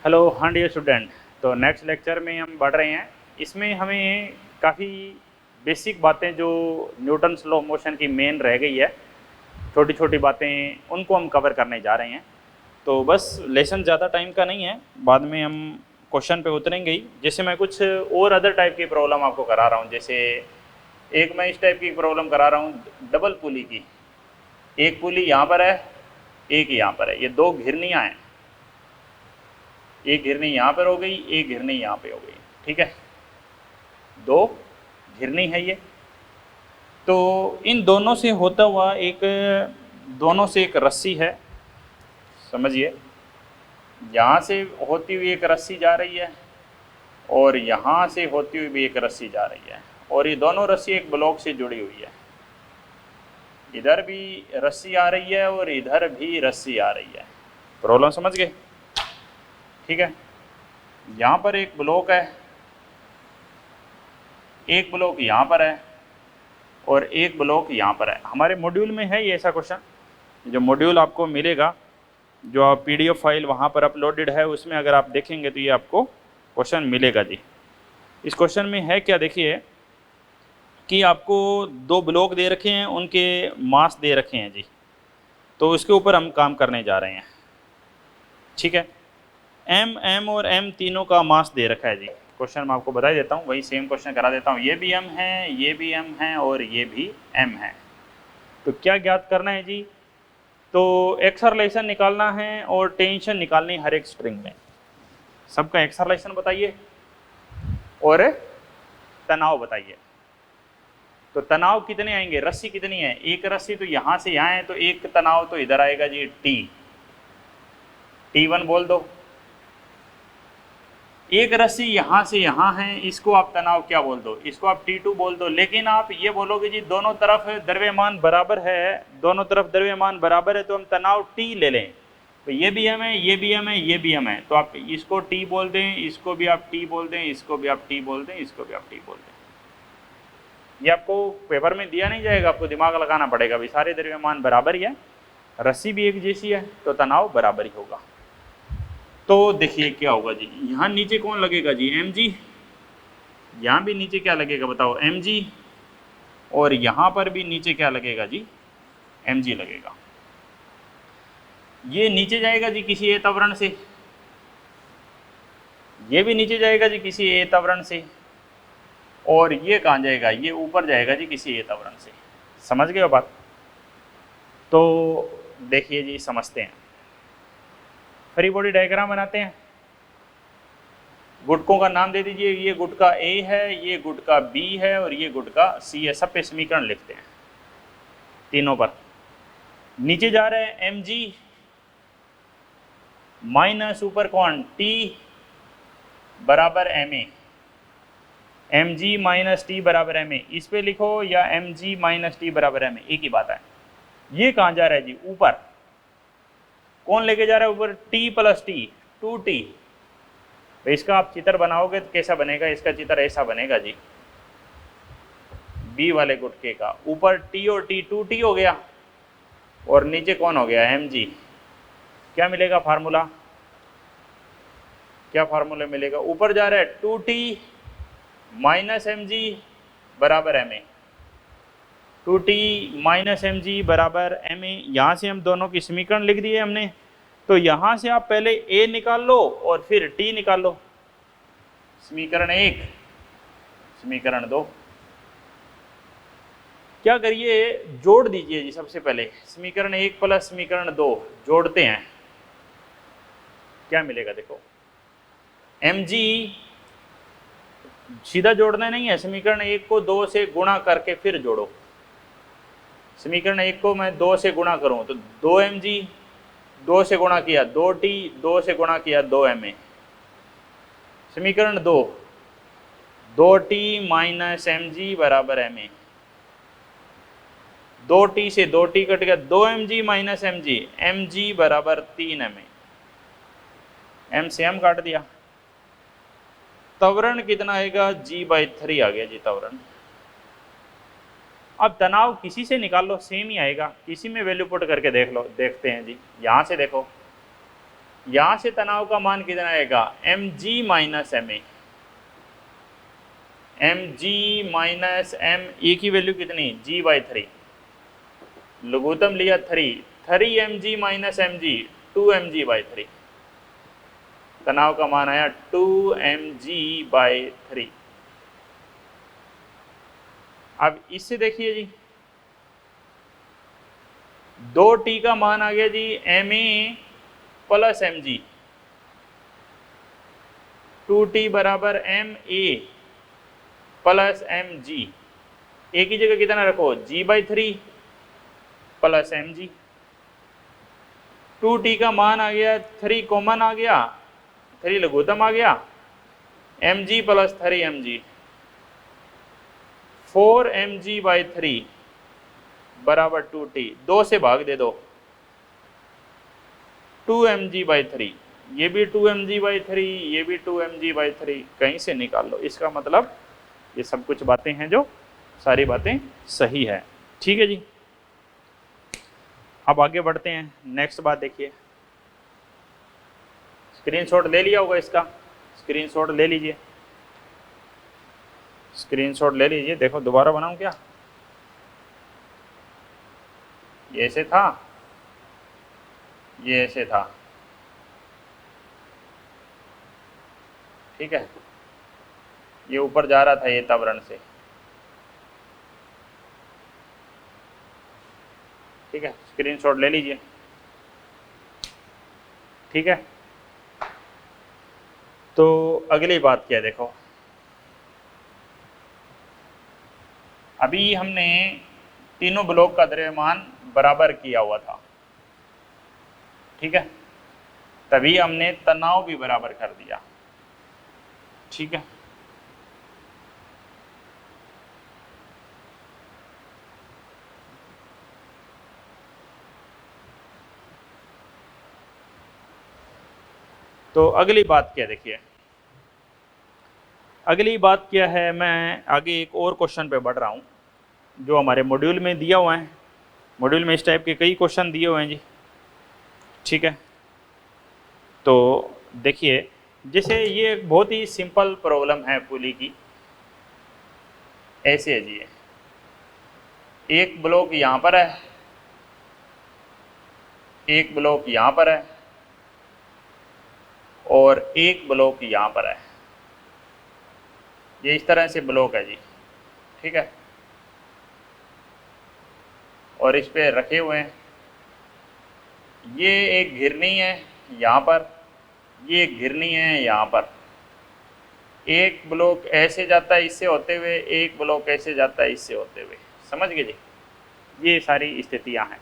Hello हाँ dear student. तो next lecture में हम बढ़ रहे हैं। इसमें हमें काफ़ी बेसिक बातें जो न्यूटन्स लॉ ऑफ मोशन की मेन रह गई है, छोटी छोटी बातें, उनको हम कवर करने जा रहे हैं। तो बस लेसन ज़्यादा टाइम का नहीं है, बाद में हम क्वेश्चन पे उतरेंगे ही। जैसे मैं कुछ और अदर टाइप की प्रॉब्लम आपको करा रहा हूँ, जैसे एक मैं इस टाइप की प्रॉब्लम करा रहा हूँ डबल पुली की। एक पुली यहाँ पर है, एक यहाँ पर है, ये दो घिरनियाँ हैं। एक घिरनी यहाँ पर हो गई, एक घिरनी यहाँ पे हो गई, ठीक है, दो घिरनी है ये। तो इन दोनों से होता हुआ दोनों से एक रस्सी है, समझिए, यहाँ से होती हुई एक रस्सी जा रही है और यहाँ से होती हुई भी एक रस्सी जा रही है, और ये दोनों रस्सी एक ब्लॉक से जुड़ी हुई है। इधर भी रस्सी आ रही है और इधर भी रस्सी आ रही है। प्रॉब्लम समझ गए? ठीक है, यहाँ पर एक ब्लॉक है, एक ब्लॉक यहाँ पर है और एक ब्लॉक यहाँ पर है। हमारे मॉड्यूल में है ये ऐसा क्वेश्चन, जो मॉड्यूल आपको मिलेगा, जो आप PDF फाइल वहाँ पर अपलोडेड है, उसमें अगर आप देखेंगे तो ये आपको क्वेश्चन मिलेगा जी। इस क्वेश्चन में है क्या, देखिए कि आपको दो ब्लॉक दे रखे हैं, उनके मास दे रखे हैं जी। तो उसके ऊपर हम काम करने जा रहे हैं, ठीक है। M और M तीनों का मास दे रखा है जी। क्वेश्चन मैं आपको बता देता हूँ, वही सेम क्वेश्चन करा देता हूँ। ये भी M है, ये भी M है और ये भी M है। तो क्या ज्ञात करना है जी? तो एक्सरलेशन निकालना है और टेंशन निकालनी है हर एक स्ट्रिंग में। सबका एक्सरलेशन बताइए और तनाव बताइए। तो तनाव कितने आएंगे, रस्सी कितनी है, एक रस्सी तो यहाँ से यहाँ है, तो एक तनाव तो इधर आएगा जी, T1 बोल दो। एक रस्सी यहाँ से यहाँ है, इसको आप तनाव क्या बोल दो, इसको आप T2 बोल दो। लेकिन आप ये बोलोगे जी दोनों तरफ द्रव्यमान बराबर है, दोनों तरफ द्रव्यमान बराबर है, तो हम तनाव T ले लें। तो ये भी M है, ये भी M है, ये भी M है, तो आप इसको T बोल दें, इसको भी आप T बोल दें, इसको भी आप T बोल दें, इसको भी आप T बोल दें। ये आपको पेपर में दिया नहीं जाएगा, आपको दिमाग लगाना पड़ेगा। भी सारे द्रव्यमान बराबर ही है, रस्सी भी एक जैसी है, तो तनाव बराबर ही होगा। तो देखिए क्या होगा जी, यहाँ नीचे कौन लगेगा जी, mg। यहाँ भी नीचे क्या लगेगा बताओ, mg। और यहाँ पर भी नीचे क्या लगेगा जी, mg लगेगा। ये नीचे जाएगा जी किसी ए त्वरण से, ये भी नीचे जाएगा जी किसी ए त्वरण से, और ये कहाँ जाएगा, ये ऊपर जाएगा जी किसी ए त्वरण से। समझ गए बात? तो देखिए जी, समझते हैं। फ्री बॉडी डायग्राम बनाते हैं। गुटकों का नाम दे दीजिए, ये गुटका A है, ये गुटका B है और ये गुटका C है। सब पे समीकरण लिखते हैं तीनों पर। नीचे जा रहे हैं mg माइनस ऊपर कौन, T बराबर ma। mg माइनस T बराबर ma, इस पे लिखो, या mg माइनस T बराबर ma, एक ही बात है। ये कहाँ जा रहा है जी, ऊपर। कौन लेके जा रहा है ऊपर, T प्लस T, 2T। तो इसका आप चित्र बनाओगे तो कैसा बनेगा, इसका चित्र ऐसा बनेगा जी, बी वाले गुटके का ऊपर T और T, 2T हो गया, और नीचे कौन हो गया, mg। क्या मिलेगा फार्मूला, क्या फार्मूला मिलेगा, ऊपर जा रहा है 2T माइनस mg बराबर ma। 2T माइनस mg बराबर ma। यहाँ से हम दोनों की समीकरण लिख दिए हमने। तो यहाँ से आप पहले A निकाल लो और फिर T निकाल लो। समीकरण 1, समीकरण 2। क्या करिए, जोड़ दीजिए जी। सबसे पहले समीकरण 1 प्लस समीकरण 2 जोड़ते हैं, क्या मिलेगा देखो, mg सीधा जोड़ना नहीं है, समीकरण 1 को 2 से गुणा करके फिर जोड़ो। समीकरण 1 को मैं 2 से गुणा करूं तो 2mg, 2 से गुणा किया 2T, 2 से गुणा किया 2ma। समीकरण 2, 2T माइनस mg बराबर ma। 2T से 2T कट गया, 2mg माइनस mg, mg बराबर 3ma। m से m काट दिया। त्वरण कितना आएगा, g/3 आ गया जी त्वरण। अब तनाव किसी से निकाल लो, सेम ही आएगा, किसी में वैल्यू पुट करके देख लो। देखते हैं जी, यहाँ से देखो, यहां से तनाव का मान कितना आएगा, mg minus ma, mg minus m, ए की वैल्यू कितनी, g/3, लघुत्तम लिया 3 mg माइनस mg, 2mg/3, तनाव का मान आया 2mg/3। अब इससे देखिए जी 2t का मान आ गया जी ma प्लस mg, 2t बराबर ma प्लस mg, ए की जगह कितना रखो g/3 प्लस mg, 2t का मान आ गया, 3 कॉमन आ गया, 3 लघुत्तम आ गया, mg प्लस 3mg, 4mg/3 बराबर 2t, 2 से भाग दे दो, 2mg/3, ये भी 2mg/3, ये भी 2mg/3, कहीं से निकाल लो। इसका मतलब ये सब कुछ बातें हैं जो सारी बातें सही है। ठीक है जी, अब आगे बढ़ते हैं। नेक्स्ट बात देखिए, स्क्रीनशॉट ले लिया होगा इसका, स्क्रीनशॉट ले लीजिए, स्क्रीनशॉट ले लीजिए। देखो दोबारा बनाऊं क्या, ये ऐसे था, ये ऐसे था, ठीक है, ये ऊपर जा रहा था ये त्वरण से, ठीक है, स्क्रीनशॉट ले लीजिए। ठीक है, तो अगली बात क्या है, देखो अभी हमने तीनों ब्लॉक का द्रव्यमान बराबर किया हुआ था, ठीक है, तभी हमने तनाव भी बराबर कर दिया। ठीक है, तो अगली बात क्या, देखिए अगली बात क्या है, मैं आगे एक और क्वेश्चन पे बढ़ रहा हूँ जो हमारे मॉड्यूल में दिया हुआ है। मॉड्यूल में इस टाइप के कई क्वेश्चन दिए हुए हैं जी। ठीक है, तो देखिए जैसे ये बहुत ही सिंपल प्रॉब्लम है पुली की, ऐसे है जी, एक ब्लॉक यहाँ पर है, एक ब्लॉक यहाँ पर है और एक ब्लॉक यहाँ पर है, ये इस तरह से ब्लॉक है जी। ठीक है, और इस पे रखे हुए हैं, ये एक घिरनी है यहाँ पर, ये एक घिरनी है यहाँ पर, एक ब्लॉक ऐसे जाता है इससे होते हुए, एक ब्लॉक ऐसे जाता है इससे होते हुए। समझ गए जी, ये सारी स्थितियां हैं।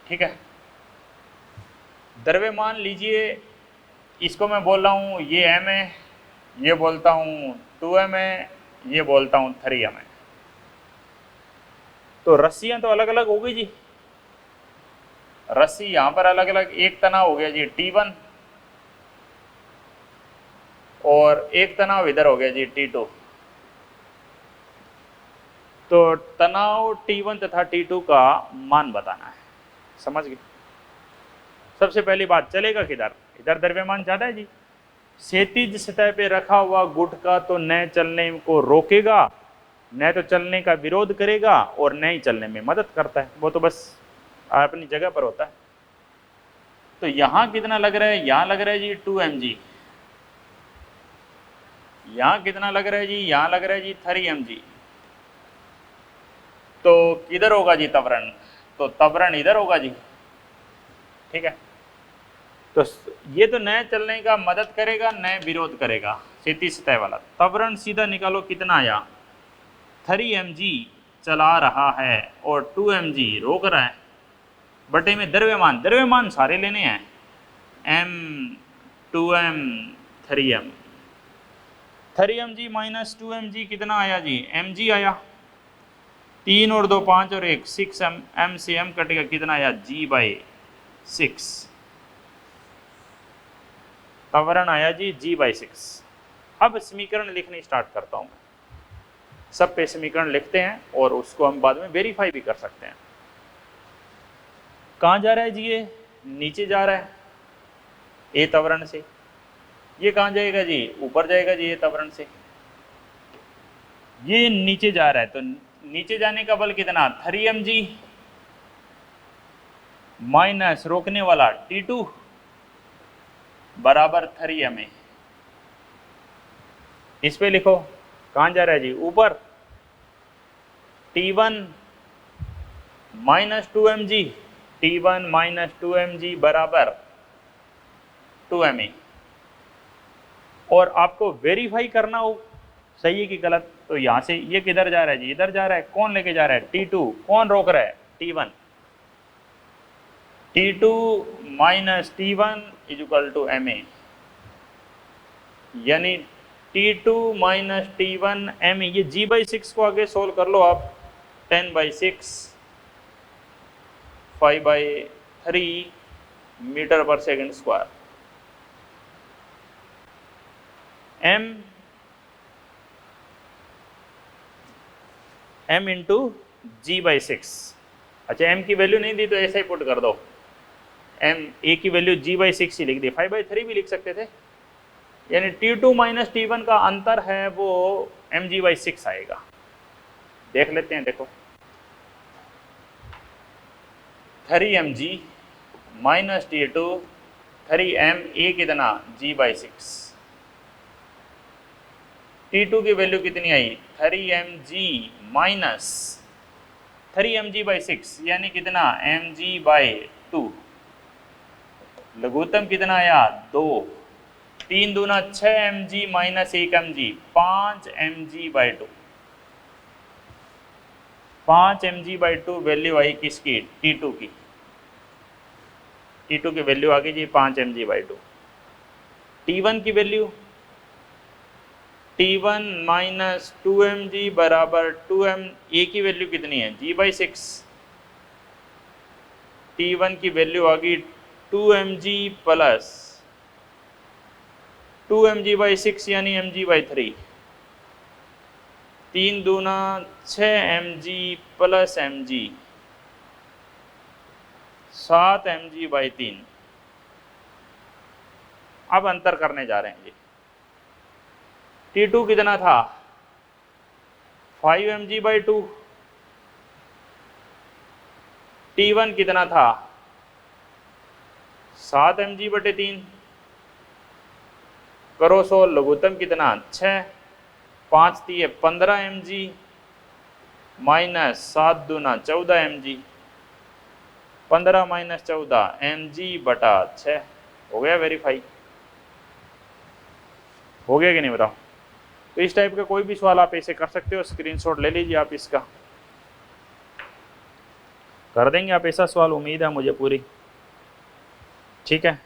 ठीक है, द्रव्यमान लीजिए, इसको मैं बोल रहा हूँ ये m है, ये बोलता हूँ 2m है, ये बोलता हूँ 3m है। तो रस्सियां तो अलग अलग हो गई जी, रस्सी यहाँ पर अलग अलग, एक तनाव हो गया जी T1 और एक तनाव इधर हो गया जी T2। तो तनाव T1 तथा T2 का मान बताना है। समझ गए, सबसे पहली बात चलेगा किधर, इधर द्रव्यमान ज्यादा है जी, क्षैतिज सतह पे रखा हुआ गुटका तो न चलने को रोकेगा, न तो चलने का विरोध करेगा और न ही चलने में मदद करता है, वो तो बस अपनी जगह पर होता है। तो यहां कितना लग रहा है, यहां लग रहा है जी 2mg, यहां कितना लग रहा है जी, यहां लग रहा है जी 3mg। तो किधर होगा जी त्वरण, तो त्वरण इधर होगा जी। ठीक है, तो ये तो न चलने का मदद करेगा न विरोध करेगा, क्षैतिज सतह वाला। त्वरण सीधा निकालो कितना आया, 3mg चला रहा है और 2mg रोक रहा है, बटे में द्रव्यमान, द्रव्यमान सारे लेने हैं, m 2m 3m, 3mg minus 2mg कितना आया जी, mg आया, 3 और 2 5 और 1 6m, m से m कटेगा, कितना आया g/6, त्वरण आया जी g/6। अब समीकरण लिखनी स्टार्ट करता हूं मैं, सब पे समीकरण लिखते हैं और उसको हम बाद में वेरीफाई भी कर सकते हैं। कहाँ जा रहा है जी ये, नीचे जा रहा है ए त्वरण से, ये कहाँ जाएगा जी, ऊपर जाएगा जी ए त्वरण से। ये नीचे जा रहा है तो नीचे जाने का बल कितना 3 mg माइनस रोकने वाला T2 बराबर 3 ma। इस पे लिखो कहाँ जा रहा है जी, ऊपर T1 minus 2 mg, T1 minus 2 mg बराबर 2 ma। और आपको वेरीफाई करना हो सही है कि गलत, तो यहाँ से ये किधर जा रहा है जी, इधर जा रहा है। कौन लेके जा रहा है, T2। कौन रोक रहा है, T1। T2 minus T1 is equal to ma, यानी T2 माइनस T1 ma। ये g/6 को आगे सोल्व कर लो आप, 10/6 5/3 मीटर पर second square. m into g/6। अच्छा m की वैल्यू नहीं दी तो ऐसे ही पुट कर दो, m a की वैल्यू g/6 ही लिख दी, 5/3 भी लिख सकते थे। यानी T2 माइनस T1 का अंतर है वो mg/6 आएगा। देख लेते हैं, देखो 3 mg minus T2 3m a कितना g/6। T2 की वैल्यू कितनी आई 3 mg माइनस 3 mg/6 यानी कितना mg/2। लघुत्तम कितना आया 2, 3 दूना 6 mg minus 1 mg 5 mg/2। 5 mg/2 value आई किसकी, T2 की। T2 की वैल्यू आ गई जी 5 mg/2। T1 की वैल्यू T1 माइनस 2 mg बराबर 2m। a की वैल्यू कितनी है g/6। T1 की वैल्यू आ गई 2 mg प्लस 2 mg/6 यानी mg/3। 3 दूना 6 mg प्लस mg 7 mg/3। अब अंतर करने जा रहे हैं जी। T2 कितना था 5 mg/2, T1 कितना था 7 mg/3। करो 100, लघुत्तम कितना 6, 5 3 15 mg माइनस 7 दूना 14 mg, 15 माइनस 14 mg/6। हो गया वेरीफाई, हो गया कि नहीं बताओ। तो इस टाइप का कोई भी सवाल आप ऐसे कर सकते हो, स्क्रीनशॉट ले लीजिए आप, इसका कर देंगे आप ऐसा सवाल, उम्मीद है मुझे पूरी। ठीक है,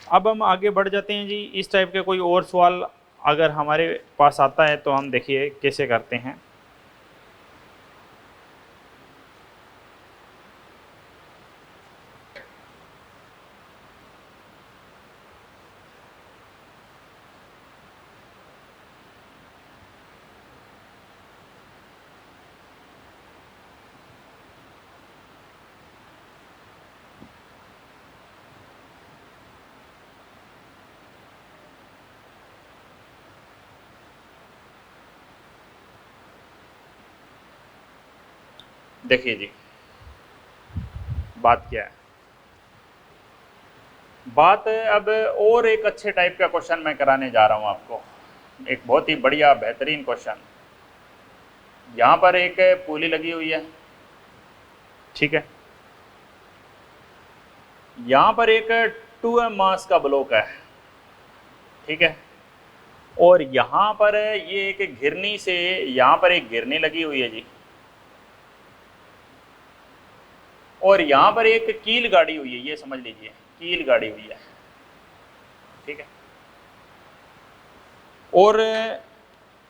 अब हम आगे बढ़ जाते हैं जी। इस टाइप के कोई और सवाल अगर हमारे पास आता है तो हम देखिए कैसे करते हैं। देखिए जी, बात क्या है, बात अब और एक अच्छे टाइप का क्वेश्चन मैं कराने जा रहा हूं आपको, एक बहुत ही बढ़िया बेहतरीन क्वेश्चन। यहां पर एक पुली लगी हुई है, ठीक है। यहां पर एक 2m मास का ब्लॉक है, ठीक है। और यहां पर ये एक घिरनी से, यहां पर एक घिरनी लगी हुई है जी, और यहां पर एक कील गाड़ी हुई है, ये समझ लीजिए कील गाड़ी हुई है, ठीक है। और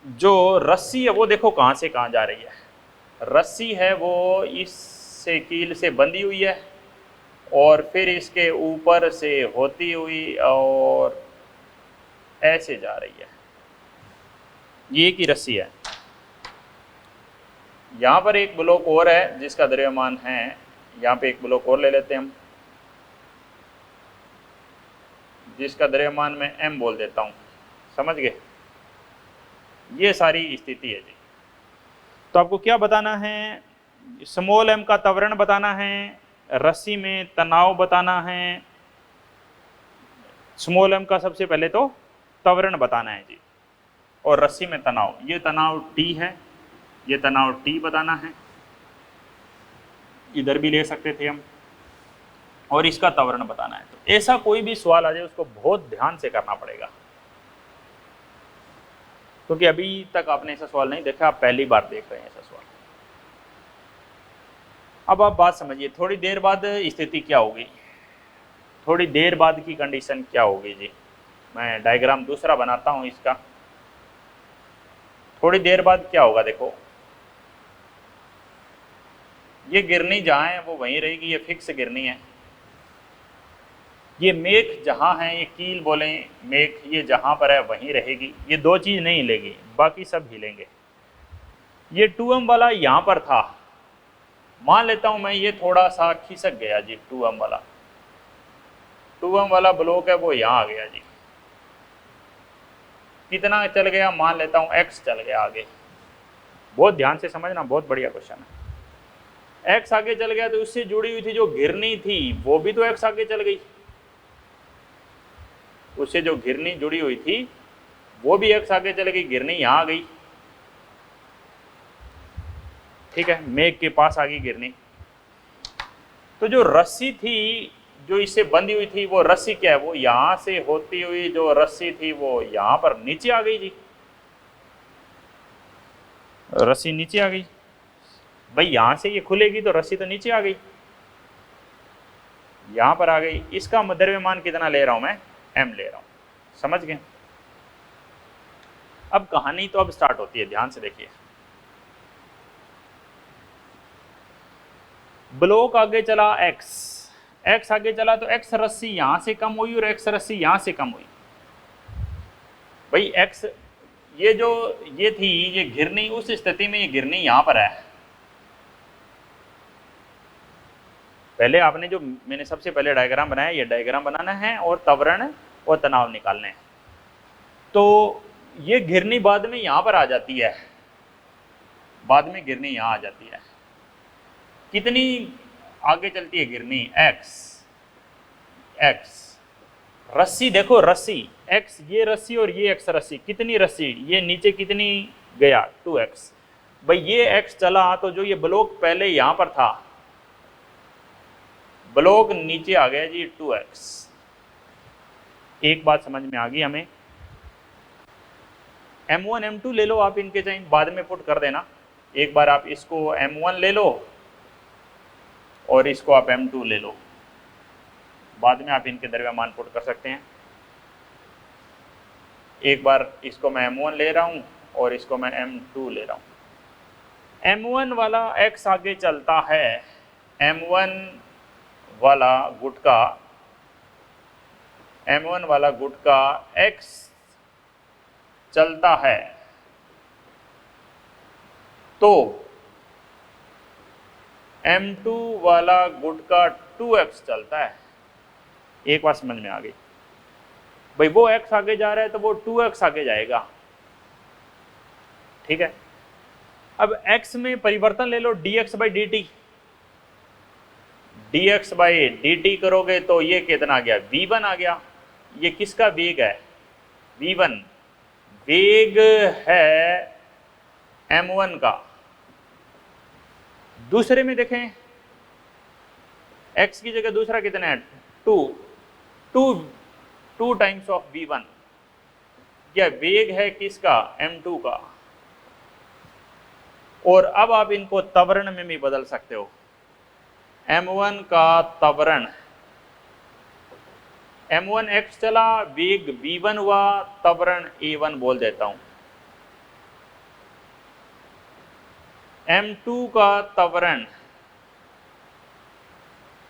जो रस्सी है वो देखो कहां से कहां जा रही है। रस्सी है वो इससे कील से बंधी हुई है और फिर इसके ऊपर से होती हुई और ऐसे जा रही है, ये की रस्सी है। यहाँ पर एक ब्लॉक और है जिसका द्रव्यमान है यहाँ पे एक ब्लॉक और ले लेते हैं हम, जिसका द्रव्यमान मैं m बोल देता हूँ। समझ गए? ये सारी स्थिति है जी। तो आपको क्या बताना है? स्मॉल m का त्वरण बताना है, रस्सी में तनाव बताना है। स्मॉल m का सबसे पहले तो त्वरण बताना है जी, और रस्सी में तनाव, ये तनाव T है, ये तनाव T बताना है, इधर भी ले सकते थे हम, और इसका त्वरण बताना है। तो ऐसा कोई भी सवाल आ जाए उसको बहुत ध्यान से करना पड़ेगा, क्योंकि अभी तक आपने ऐसा सवाल नहीं देखा, आप पहली बार देख रहे हैं ऐसा सवाल। अब आप बात समझिए, थोड़ी देर बाद स्थिति क्या होगी, थोड़ी देर बाद की कंडीशन क्या होगी जी। मैं डायग्राम दूसरा बनाता हूं इसका। थोड़ी देर बाद क्या होगा, देखो ये गिरनी जहां है वो वहीं रहेगी, ये फिक्स गिरनी है। ये मेख जहां है, ये कील बोलें मेख, ये जहां पर है वहीं रहेगी, ये दो चीज नहीं हिलेगी, बाकी सब हिलेंगे। ये 2m वाला यहां पर था, मान लेता हूं मैं ये थोड़ा सा खिसक गया जी, 2m वाला ब्लॉक है वो यहां आ गया जी। कितना चल गया, मान लेता हूं x चल गया आगे। बहुत ध्यान से समझना, बहुत बढ़िया क्वेश्चन है। x आगे चल गया तो उससे जुड़ी हुई थी जो घिरनी थी वो भी तो x आगे चल गई, उससे जो घिरनी जुड़ी हुई थी वो भी x आगे चल गई, घिरनी यहां आ गई। ठीक है, मेघ के पास आ गई घिरनी। तो जो रस्सी थी जो इससे बंधी हुई थी, वो रस्सी क्या है, वो यहां से होती हुई जो रस्सी थी वो यहां पर नीचे आ गई जी। रस्सी नीचे आ गई भाई, यहां से ये खुलेगी तो रस्सी तो नीचे आ गई, यहां पर आ गई। इसका द्रव्यमान कितना ले रहा हूं मैं, m ले रहा हूं। समझ गए? अब कहानी तो अब स्टार्ट होती है, ध्यान से देखिए। ब्लॉक आगे चला x आगे चला तो x रस्सी यहां से कम हुई और x रस्सी यहां से कम हुई। भाई x ये जो ये थी ये घिरनी, उस स्थिति में ये घिरनी यहां पर है। पहले आपने जो मैंने सबसे पहले डायग्राम बनाया, ये डायग्राम बनाना है और त्वरण और तनाव निकालने हैं। तो ये घिरनी बाद में यहां पर आ जाती है, बाद में घिरनी यहां आ जाती है। कितनी आगे चलती है घिरनी, x रस्सी देखो, रस्सी x, ये रस्सी और ये x रस्सी, कितनी रस्सी, ये नीचे कितनी गया 2x। भाई ये x चला तो जो ये ब्लॉक पहले यहां पर था, ब्लॉक नीचे आ गया जी 2x। एक बात समझ में आ गई हमें। m1 m2 ले लो आप, इनके चाहे बाद में पुट कर देना। एक बार आप इसको m1 ले लो और इसको आप m2 ले लो, बाद में आप इनके द्रव्यमान पुट कर सकते हैं। एक बार इसको मैं m1 ले रहा हूं और इसको मैं m2 ले रहा हूं। m1 वाला x आगे चलता है, m1 वाला गुटका, m1 वाला गुटका x चलता है, तो m2 वाला गुटका 2x चलता है। एक बात समझ में आ गई भाई, वो x आगे जा रहा है तो वो 2x आगे जाएगा। ठीक है, अब x में परिवर्तन ले लो, dx by dt, dx by dt करोगे तो ये कितना आ गया, v1 आ गया। ये किसका वेग है, v1 वेग है m1 का। दूसरे में देखें, x की जगह दूसरा कितना है, 2 टाइम्स ऑफ v1, यह वेग है किसका, m2 का। और अब आप इनको त्वरण में भी बदल सकते हो, m1 का त्वरण, m1 x चला, वेग v1 हुआ, त्वरण a1 बोल देता हूं। m2 का त्वरण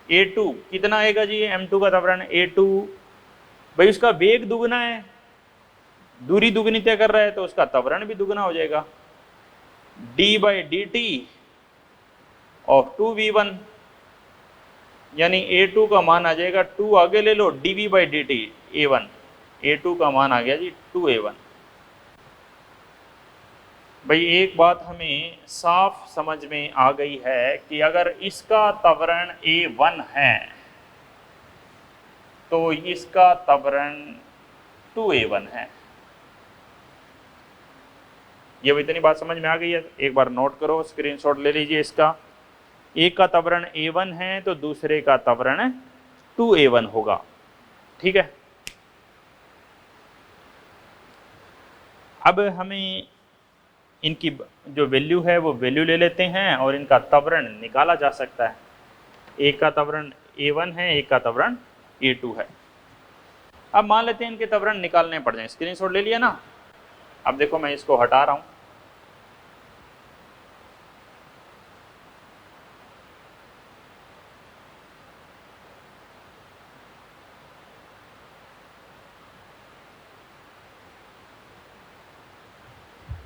a2 कितना आएगा जी, m2 का त्वरण a2, भाई उसका वेग दुगना है, दूरी दुगनी तय कर रहा है तो उसका त्वरण भी दुगना हो जाएगा, d by dt of 2v1। यानी A2 का मान आ जाएगा 2 आगे ले लो dv/dt A1, A2 का मान आ गया जी 2A1। भाई एक बात हमें साफ समझ में आ गई है कि अगर इसका त्वरण A1 है तो इसका त्वरण 2A1 है। ये भी इतनी बात समझ में आ गई है, एक बार नोट करो, स्क्रीनशॉट ले लीजिए इसका। एक का त्वरण A1 है तो दूसरे का त्वरण 2A1 होगा, ठीक है। अब हमें इनकी जो वैल्यू है वो वैल्यू ले लेते हैं और इनका त्वरण निकाला जा सकता है। एक का त्वरण A1 है, एक का त्वरण A2 है। अब मान लेते हैं इनके त्वरण निकालने पड़ जाए। स्क्रीनशॉट ले लिया ना। अब देखो मैं इसको हटा रहा हूं।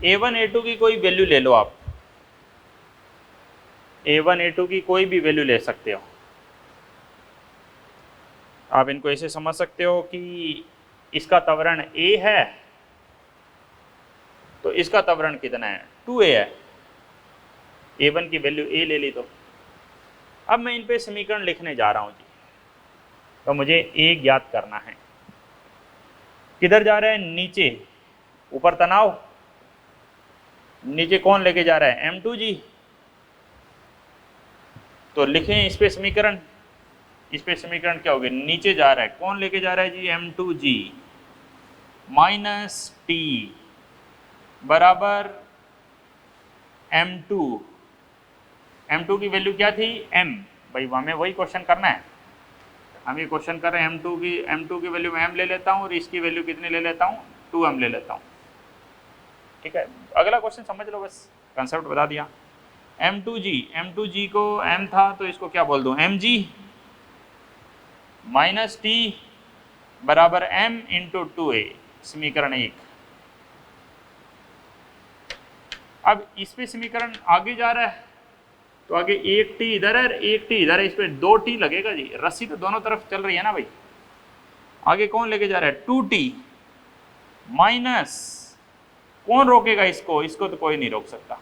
A1 A2 की कोई वैल्यू ले लो आप, A1 A2 की कोई भी वैल्यू ले सकते हो आप। इनको ऐसे समझ सकते हो कि इसका त्वरण A है तो इसका त्वरण कितना है 2A है। A1 की वैल्यू A ले ली। तो अब मैं इन पे समीकरण लिखने जा रहा हूं जी। तो मुझे A ज्ञात करना है। किधर जा रहा है, नीचे। ऊपर तनाव, नीचे कौन लेके जा रहा है M2 जी। तो लिखें इस पे समीकरण। इस पे समीकरण क्या होगा, नीचे जा रहा है, कौन लेके जा रहा है जी M2 जी माइनस T बराबर M2। M2 की वैल्यू क्या थी M। भाई हमें वही क्वेश्चन करना है। हम ये क्वेश्चन कर रहे हैं M2 की वैल्यू मैं M ले लेता हूँ और इसकी वैल्यू कितनी ले लेता हूँ 2M ले लेता हूँ, ठीक है। अगला क्वेश्चन समझ लो, बस कंसेप्ट बता दिया। M2G को M था तो इसको क्या बोल दूं Mg माइनस T बराबर M इंटू 2A, समीकरण 1। अब इस पे समीकरण आगे जा रहा है तो आगे एक T इधर है, एक T इधर है, इस पे 2T लगेगा जी। रस्सी तो दोनों तरफ चल रही है ना भाई। आगे कौन लेके जा रहा है 2T माइनस, कौन रोकेगा इसको, इसको तो कोई नहीं रोक सकता,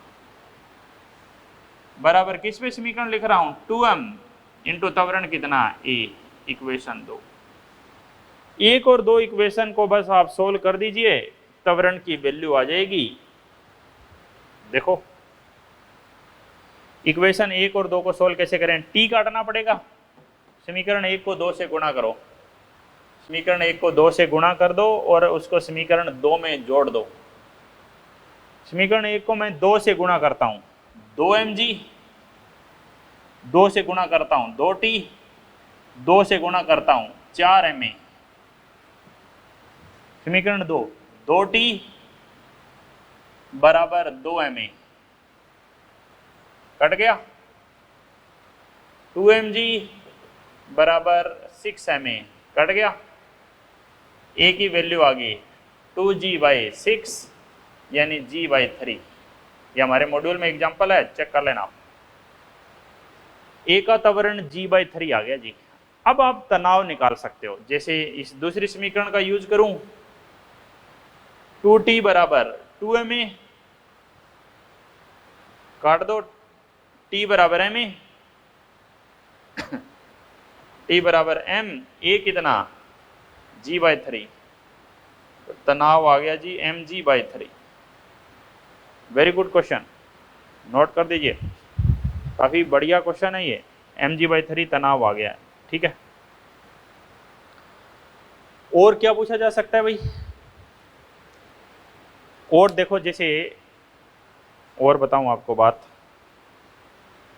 बराबर किस पे समीकरण लिख रहा हूं 2M इंटू त्वरण कितना A, इक्वेशन 2। एक और दो इक्वेशन को बस आप सोल्व कर दीजिए, त्वरण की वैल्यू आ जाएगी। देखो इक्वेशन 1 और 2 को सोल्व कैसे करें, T काटना पड़ेगा। समीकरण 1 को 2 से गुणा करो, समीकरण 1 को 2 से गुणा कर दो और उसको समीकरण 2 में जोड़ दो। समीकरण 1 को मैं 2 से गुणा करता हूं 2mg, 2 से गुणा करता हूं 2t, 2 से गुणा करता हूं 4ma। समीकरण 2 2t बराबर 2ma कट गया, 2mg बराबर 6ma कट गया। a की वैल्यू आ गई 2g/6 यानी g/3। ये हमारे मॉड्यूल में एग्जांपल है, चेक कर लेना आप। a का त्वरण g/3 आ गया जी। अब आप तनाव निकाल सकते हो। जैसे इस दूसरी समीकरण का यूज करूं 2t बराबर 2ma, काट दो, t बराबर ma, t बराबर m, a कितना g/3, तो तनाव आ गया जी mg/3। Very good question, note कर दीजिए, काफी बढ़िया क्वेश्चन है ये। mg/3 तनाव आ गया है, ठीक है। और क्या पूछा जा सकता है भाई, और देखो जैसे, और बताऊं आपको बात,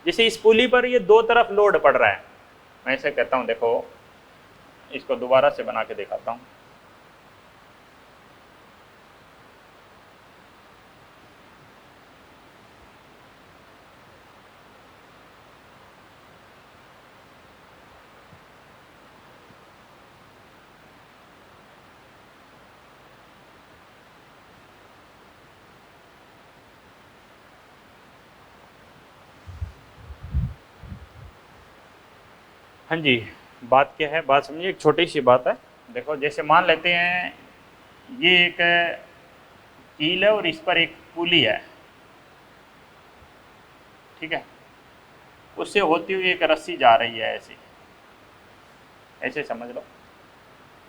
जैसे इस पुली पर ये दो तरफ लोड पड़ रहा है। मैं ऐसे कहता हूं, देखो इसको दोबारा से बना के दिखाता हूं। हाँ जी, बात क्या है, बात समझिए, एक छोटी सी बात है। देखो जैसे मान लेते हैं ये एक कील है और इस पर एक पुली है, ठीक है। उससे होती हुई एक रस्सी जा रही है, ऐसे ऐसे समझ लो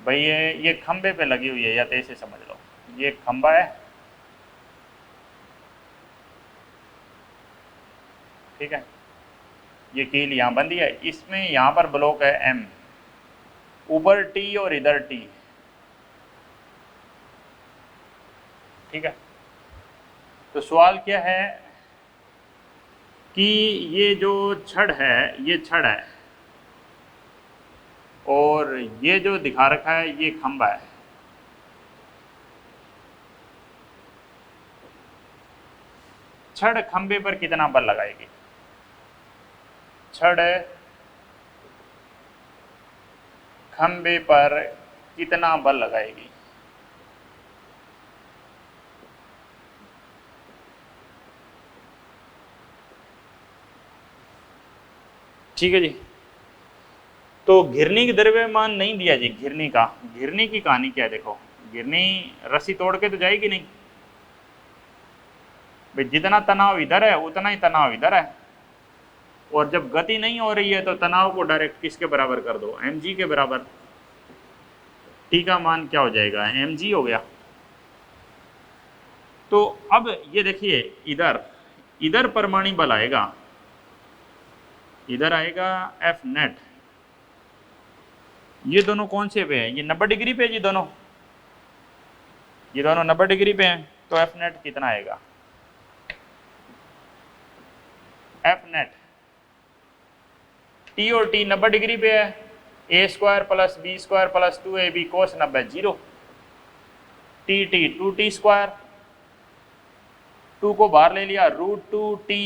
भाई, ये खंबे पे लगी हुई है, या तो ऐसे समझ लो ये एक खंबा है, ठीक है। ये कील यहाँ बंधी है, इसमें यहाँ पर ब्लॉक है एम, ऊपर टी और इधर टी, ठीक है। तो सवाल क्या है कि ये जो छड़ है, ये छड़ है, और ये जो दिखा रखा है ये खंबा है। छड़ खंबे पर कितना बल लगाएगी? छड़ खंबे पर कितना बल लगाएगी? ठीक है जी। तो घिरनी की द्रव्यमान नहीं दिया जी, घिरनी का, घिरनी की कहानी क्या है, देखो घिरनी रस्सी तोड़ के तो जाएगी नहीं भाई, जितना तनाव इधर है उतना ही तनाव इधर है, और जब गति नहीं हो रही है तो तनाव को डायरेक्ट किसके बराबर कर दो, mg के बराबर। टी का मान क्या हो जाएगा, mg हो गया। तो अब ये देखिए, इधर इधर परमाणु बल आएगा, इधर आएगा एफ नेट। ये दोनों कौन से पे हैं, ये 90 डिग्री पे जी दोनों, ये दोनों 90 डिग्री पे हैं, तो एफ नेट कितना आएगा, एफ नेट टी और टी 90 डिग्री पे है, A square plus B square plus 2ab cos 90 zero, T T 2t square, 2 को बाहर ले लिया, √2t,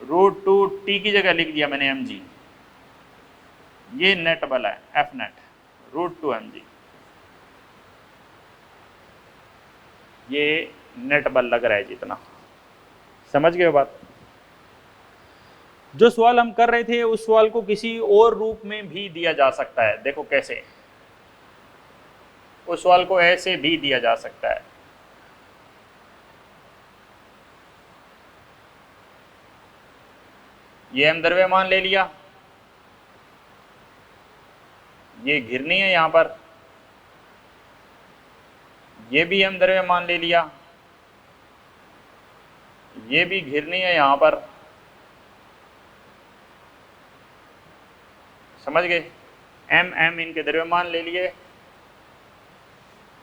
√2t की जगह लिख दिया मैंने mg, ये नेट बल है एफ नेट, √2mg, ये नेट बल लग रहा है जितना। समझ गए बात? जो सवाल हम कर रहे थे उस सवाल को किसी और रूप में भी दिया जा सकता है, देखो कैसे, उस सवाल को ऐसे भी दिया जा सकता है। ये हम द्रव्यमान ले लिया, ये घिरनी है यहां पर, ये भी हम द्रव्यमान ले लिया, ये भी घिरनी है यहां पर, समझ गए, एम एम इनके द्रव्यमान ले लिए,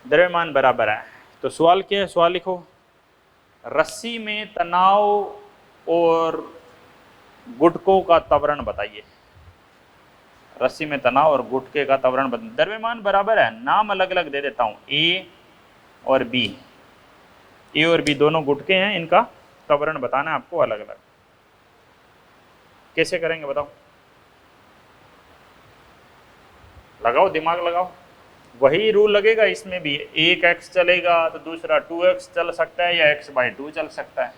द्रव्यमान बराबर है। तो सवाल क्या है, सवाल लिखो, रस्सी में तनाव और गुटकों का त्वरण बताइए, रस्सी में तनाव और गुटके का त्वरण बताइए। द्रव्यमान बराबर है, नाम अलग अलग दे देता हूं, ए और बी, ए और बी दोनों गुटके हैं, इनका त्वरण बताना है आपको अलग अलग। कैसे करेंगे बताओ, लगाओ दिमाग लगाओ, वही रूल लगेगा इसमें भी, एक x चलेगा तो दूसरा 2x चल सकता है, या x/2 चल सकता है,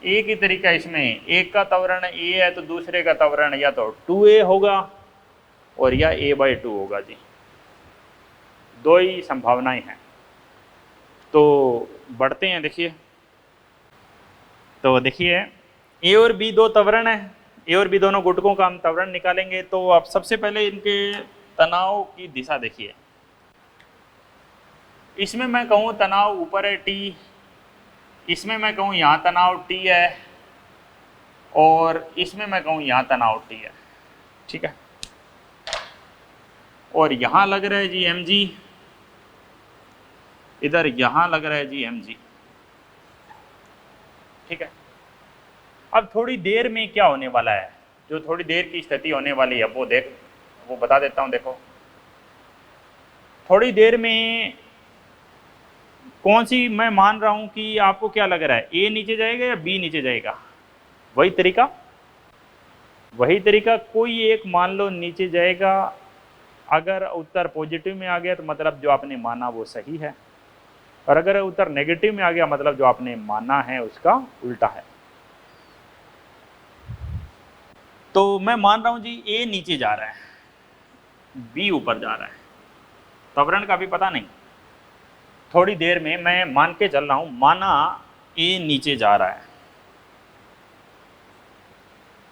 एक ही तरीका इसमें, एक का त्वरण a है तो दूसरे का त्वरण या तो 2a होगा और या a/2 होगा जी, दो ही संभावनाएं हैं। तो बढ़ते हैं, देखिए, तो देखिए ए और बी दो त्वरण है, ए और बी दोनों गुटकों का हम त्वरण निकालेंगे। तो आप सबसे पहले इनके तनाव की दिशा देखिए, इसमें मैं कहूँ तनाव ऊपर है टी, इसमें मैं कहूँ यहाँ तनाव टी है, और इसमें मैं कहूँ यहाँ तनाव टी है, ठीक है। और यहाँ लग रहा है जी mg, इधर यहाँ लग रहा है जी mg, ठीक है। अब थोड़ी देर में क्या होने वाला है, जो थोड़ी देर की स्थिति होने वाली है वो बता देता हूँ। देखो थोड़ी देर में कौन सी, मैं मान रहा हूं कि आपको क्या लग रहा है, ए नीचे जाएगा या बी नीचे जाएगा, वही तरीका कोई एक मान लो नीचे जाएगा। अगर उत्तर पॉजिटिव में आ गया तो मतलब जो आपने माना वो सही है, और अगर उत्तर नेगेटिव में आ गया मतलब जो आपने माना है उसका उल्टा है। तो मैं मान रहा हूँ जी ए नीचे जा रहा है, बी ऊपर जा रहा है, त्वरण का भी पता नहीं। थोड़ी देर में मैं मान के चल रहा हूँ, माना ए नीचे जा रहा है,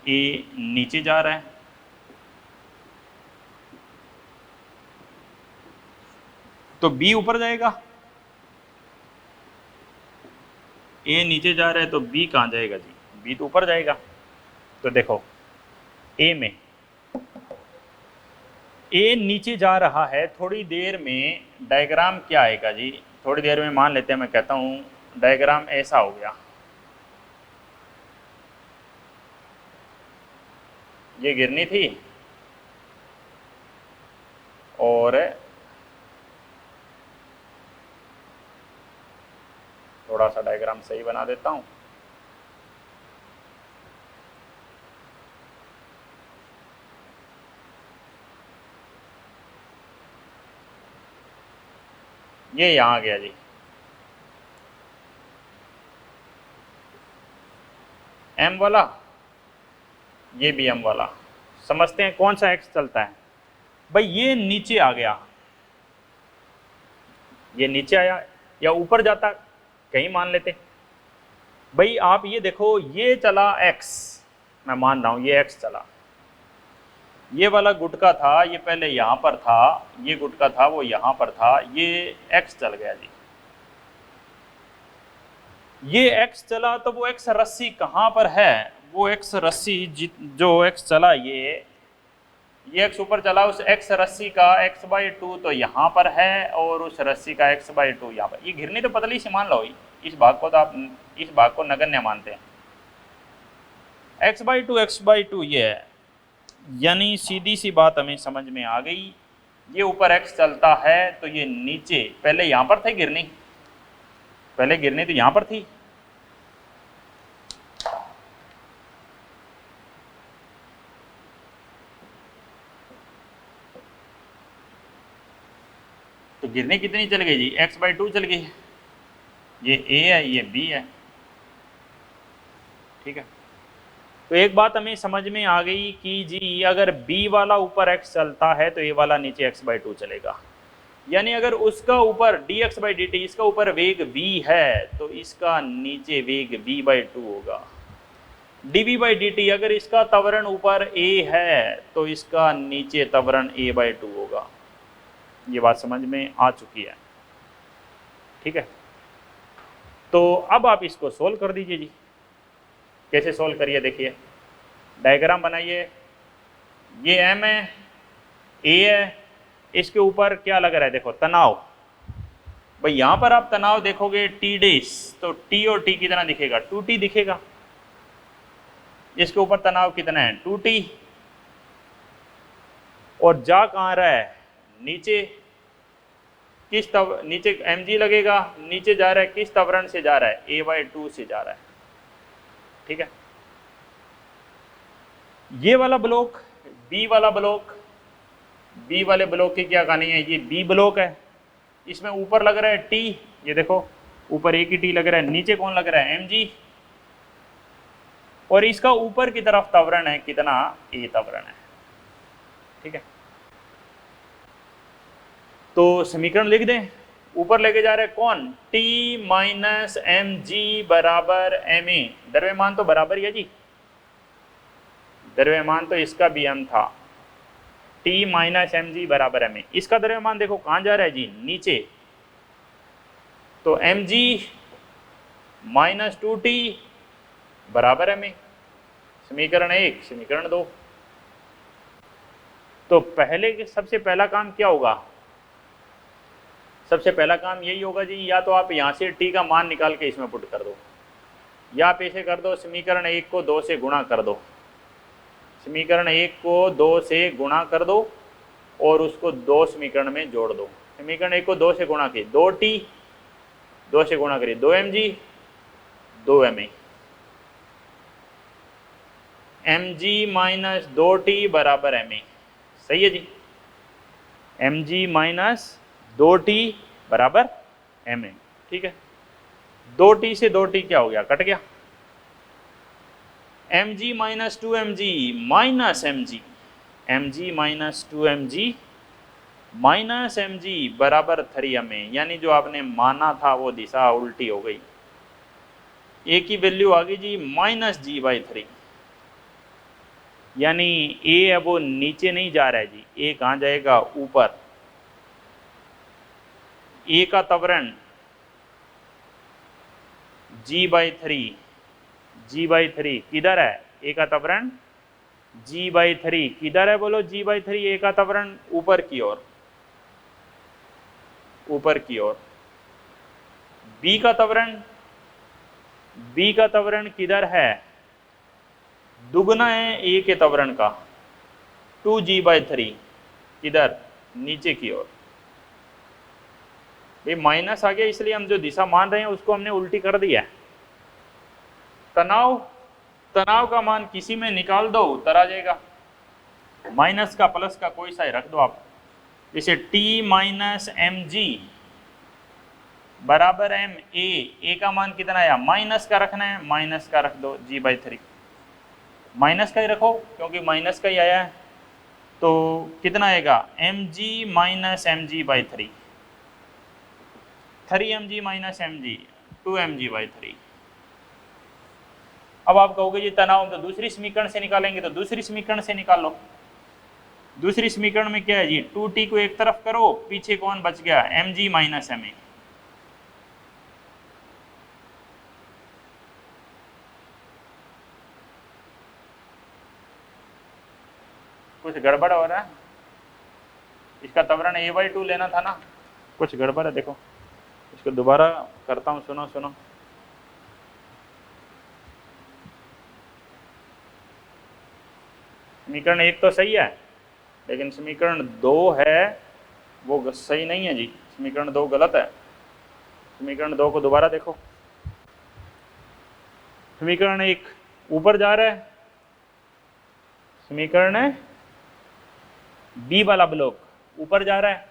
ए नीचे जा रहा है, तो बी ऊपर जाएगा। ए नीचे जा रहा है तो बी कहाँ जाएगा जी, बी तो ऊपर जाएगा। तो देखो ए में ए नीचे जा रहा है, थोड़ी देर में डायग्राम क्या आएगा जी, थोड़ी देर में मान लेते हैं, मैं कहता हूँ डायग्राम ऐसा हो गया, ये गिरनी थी और थोड़ा सा डायग्राम सही बना देता हूँ। ये यहाँ आ गया जी, एम वाला, ये भी एम वाला। समझते हैं कौन सा एक्स चलता है भाई, ये नीचे आ गया, ये नीचे आया या ऊपर जाता कहीं मान लेते भाई। आप ये देखो, ये चला एक्स, मैं मान रहा हूँ ये एक्स चला, ये वाला गुटका था ये पहले यहाँ पर था, ये गुटका था वो यहाँ पर था, ये एक्स चल गया जी। ये एक्स चला तो वो एक्स रस्सी कहाँ पर है, वो एक्स रस्सी जो एक्स चला, ये एक्स ऊपर चला, उस एक्स रस्सी का x/2 तो यहाँ पर है और उस रस्सी का x/2 यहाँ पर। ये घिरनी तो पतली सी मान लो, इस भाग को तो आप इस भाग को नगण्य मानते हैं, x/2 ये है, यानी सीधी सी बात हमें समझ में आ गई। ये ऊपर x चलता है तो ये नीचे, पहले यहाँ पर थी गिरनी, पहले गिरनी तो यहाँ पर थी, तो गिरनी कितनी चल गई जी, x/2 चल गई। ये a है ये b है, ठीक है। तो एक बात हमें समझ में आ गई कि जी अगर b वाला ऊपर x चलता है तो a वाला नीचे x/2 चलेगा, यानी अगर उसका ऊपर dx/dt, इसका ऊपर वेग v है तो इसका नीचे वेग v/2 होगा। dv/dt अगर इसका त्वरण ऊपर a है तो इसका नीचे त्वरण a/2 होगा। ये बात समझ में आ चुकी है, ठीक है। तो अब आप इसको सोल्व कर दीजिए जी। कैसे सोल्व करिए, देखिए डायग्राम बनाइए, ये m है, a है, इसके ऊपर क्या लग रहा है, देखो तनाव। भाई यहाँ पर आप तनाव देखोगे T' तो T और T कितना दिखेगा, 2T दिखेगा। इसके ऊपर तनाव कितना है, 2T, और जा कहाँ रहा है, नीचे। किस नीचे mg लगेगा, नीचे जा रहा है, किस त्वरण से जा रहा है, a/2 से जा रहा है, ठीक है। ये वाला ब्लॉक, बी वाला ब्लॉक, बी वाले ब्लॉक की क्या कहानी है, ये बी ब्लॉक है, इसमें ऊपर लग रहा है टी, ये देखो ऊपर एक ही टी लग रहा है, नीचे कौन लग रहा है, mg, और इसका ऊपर की तरफ त्वरण है कितना, a त्वरण है, ठीक है। तो समीकरण लिख दें, ऊपर लेके जा रहे हैं कौन, T माइनस mg बराबर ma, द्रव्यमान तो बराबर ही है जी, द्रव्यमान तो इसका भी m था, T माइनस mg बराबर ma। इसका द्रव्यमान देखो कहाँ जा रहा है जी, नीचे, तो mg माइनस 2T बराबर ma। समीकरण 1, समीकरण 2। तो पहले सबसे पहला काम क्या होगा, सबसे पहला काम यही होगा जी, या तो आप यहाँ से t का मान निकाल के इसमें पुट कर दो, या आप ऐसे कर दो, समीकरण 1 को 2 से गुणा कर दो, समीकरण 1 को 2 से गुणा कर दो और उसको 2 समीकरण में जोड़ दो। समीकरण 1 को 2 से गुणा किए 2t, 2 से गुणा करिए 2mg, 2ma, mg minus 2t बराबर ma, सही है जी, mg माइनस 2t बराबर ma, ठीक है। 2t से 2t क्या हो गया, कट गया, M G minus 2mg minus mg, mg minus 2mg minus mg बराबर 3ma, यानी जो आपने माना था वो दिशा उल्टी हो गई। ए की वैल्यू आ गई जी -g/3, यानी ए है वो नीचे नहीं जा रहा है जी, ए कहाँ जाएगा, ऊपर। ए का त्वरण g/3 किधर है, ए का त्वरण g/3 किधर है, बोलो g/3, ए का त्वरण ऊपर की ओर, ऊपर की ओर। बी का त्वरण, बी का त्वरण किधर है, दुगना है ए के त्वरण का, 2g/3 किधर, नीचे की ओर। ये माइनस आ गया, इसलिए हम जो दिशा मान रहे हैं उसको हमने उल्टी कर दिया। तनाव, तनाव का मान किसी में निकाल दो, उत्तर आ जाएगा। माइनस का प्लस का कोई सा ही रख दो आप, जैसे T माइनस mg बराबर m ए का मान कितना आया, माइनस का रखना है, माइनस का रख दो, g/3 माइनस का ही रखो क्योंकि माइनस का ही आया है। तो कितना आएगा, mg minus mg/3, 3mg minus mg 2mg/3। अब आप कहोगे जी तनाव तो दूसरी समीकरण से निकालेंगे, तो दूसरी समीकरण से निकाल लो। दूसरी समीकरण में क्या है जी, 2t को एक तरफ करो, पीछे कौन बच गया, mg माइनस ma। कुछ गड़बड़ हो रहा है, इसका त्वरण a/2 लेना था ना, कुछ गड़बड़ है। देखो इसको दोबारा करता हूँ, सुनो सुनो। समीकरण 1 तो सही है, लेकिन समीकरण 2 है वो सही नहीं है जी, समीकरण 2 गलत है। समीकरण 2 को दोबारा देखो। समीकरण 1 ऊपर जा रहा है, समीकरण बी वाला ब्लॉक ऊपर जा रहा है,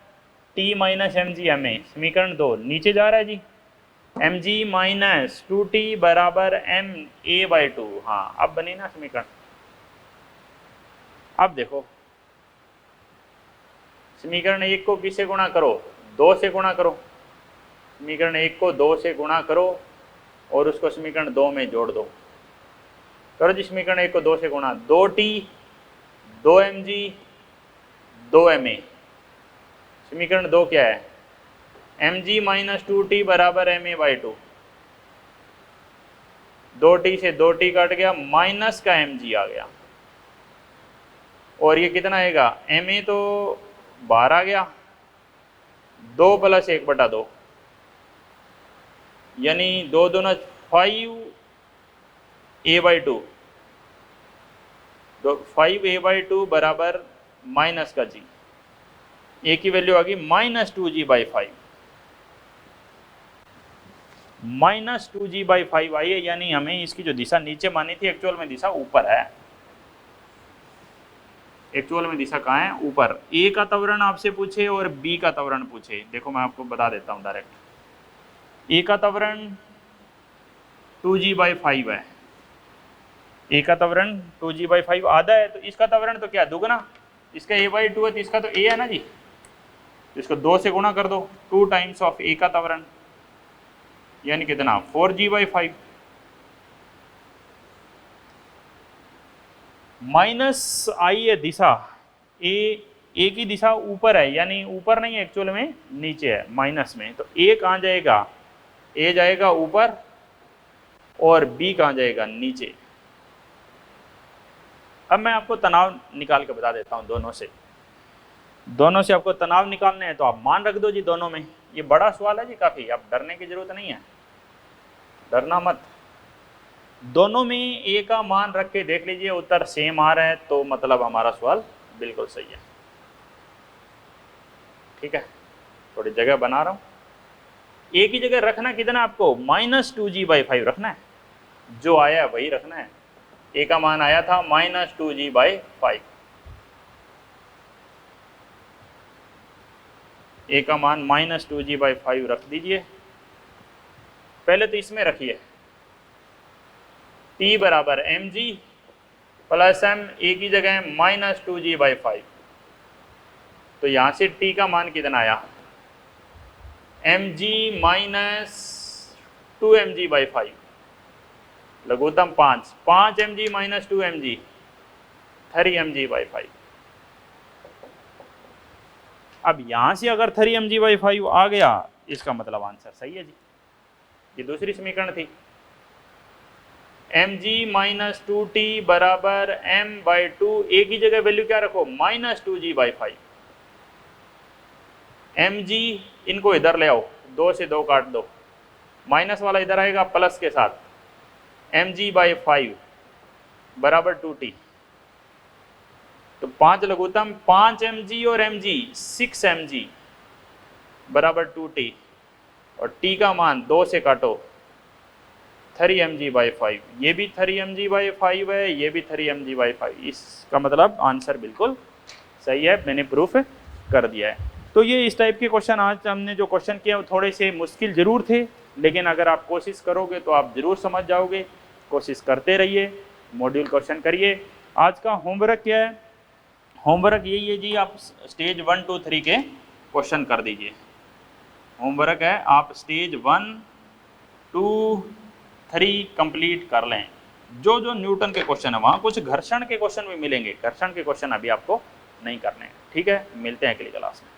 T माइनस mg ma। समीकरण 2 नीचे जा रहा है जी, mg माइनस 2t बराबर ma/2। हाँ अब बनी ना समीकरण। अब देखो समीकरण 1 को किससे गुणा करो, 2 से गुणा करो। समीकरण 1 को 2 से गुणा करो और उसको समीकरण 2 में जोड़ दो। करो जी, समीकरण 1 को 2 से गुणा, 2t 2mg 2ma। समीकरण 2 क्या है, mg माइनस 2t बराबर ma/2। 2t से 2t कट गया, माइनस का mg आ गया, और ये कितना आएगा, ma तो बाहर आ गया, 2 + 1/2, यानी 2 दूना 5a/2, 5a/2 बराबर माइनस का g, ए की वैल्यू आ गई -2g/5, -2g/5 आई है, यानी हमें इसकी जो दिशा नीचे मानी थी एक्चुअल में दिशा ऊपर है। एक्चुअल में दिशा कहाँ है, ऊपर। ए का त्वरण आपसे पूछे और बी का त्वरण पूछे, देखो मैं आपको बता देता हूँ डायरेक्ट। ए का त्वरण 2g/5 है, ए का त्वरण 2g/5 आधा है, तो इसका त्वरण तो क्या दुगना, इसका a/2 है तो इसका तो a है ना जी, तो इसको 2 से गुणा कर दो, 2 टाइम्स ऑफ ए का त्वरण, यानी कितना 4g/5। माइनस आई है दिशा, ए की दिशा ऊपर है, यानी ऊपर नहीं है एक्चुअल में नीचे है, माइनस में। तो ए कहाँ जाएगा, ए जाएगा ऊपर और बी कहाँ जाएगा, नीचे। अब मैं आपको तनाव निकाल के बता देता हूँ, दोनों से आपको तनाव निकालने हैं, तो आप मान रख दो जी दोनों में। ये बड़ा सवाल है जी काफ़ी, आप डरने की जरूरत नहीं है, डरना मत। दोनों में ए का मान रख के देख लीजिए, उत्तर सेम आ रहा है तो मतलब हमारा सवाल बिल्कुल सही है। ठीक है, थोड़ी जगह बना रहा हूँ। ए की जगह रखना कितना आपको, -2g/5 रखना है, जो आया है वही रखना है। ए का मान आया था -2g/5, ए का मान -2g/5 रख दीजिए। पहले तो इसमें रखिए, T बराबर mg प्लस एम ए की जगह है -2g/5। तो यहाँ से t का मान कितना आया, mg -2mg/5, लघुत्तम 5 mg - 2 mg 3 mg/5। अब यहाँ से अगर 3 mg/5 आ गया, इसका मतलब आंसर सही है जी। ये दूसरी समीकरण थी, mg - 2t बराबर m/2, a की जगह वैल्यू क्या रखो, -2g/5। mg इनको इधर ले आओ, 2 से 2 काट दो, माइनस वाला इधर आएगा प्लस के साथ, mg/5 बराबर 2t। तो 5 लघुत्तम 5 mg और mg 6 mg बराबर 2t, और t का मान 2 से काटो 3 mg/5। ये भी 3 mg/5 है, ये भी 3 mg/5। इसका मतलब आंसर बिल्कुल सही है, मैंने प्रूफ कर दिया है। तो ये इस टाइप के क्वेश्चन आज हमने जो क्वेश्चन किए वो थोड़े से मुश्किल ज़रूर थे, लेकिन अगर आप कोशिश करोगे तो आप ज़रूर समझ जाओगे। कोशिश करते रहिए, मॉड्यूल क्वेश्चन करिए। आज का होमवर्क क्या है, होमवर्क यही है जी, आप स्टेज 1, 2, 3 के क्वेश्चन कर दीजिए। होमवर्क है आप स्टेज 1, 2, 3 कंप्लीट कर लें। जो जो न्यूटन के क्वेश्चन है, वहाँ कुछ घर्षण के क्वेश्चन भी मिलेंगे, घर्षण के क्वेश्चन अभी आपको नहीं करने हैं। ठीक है, मिलते हैं अगली क्लास में।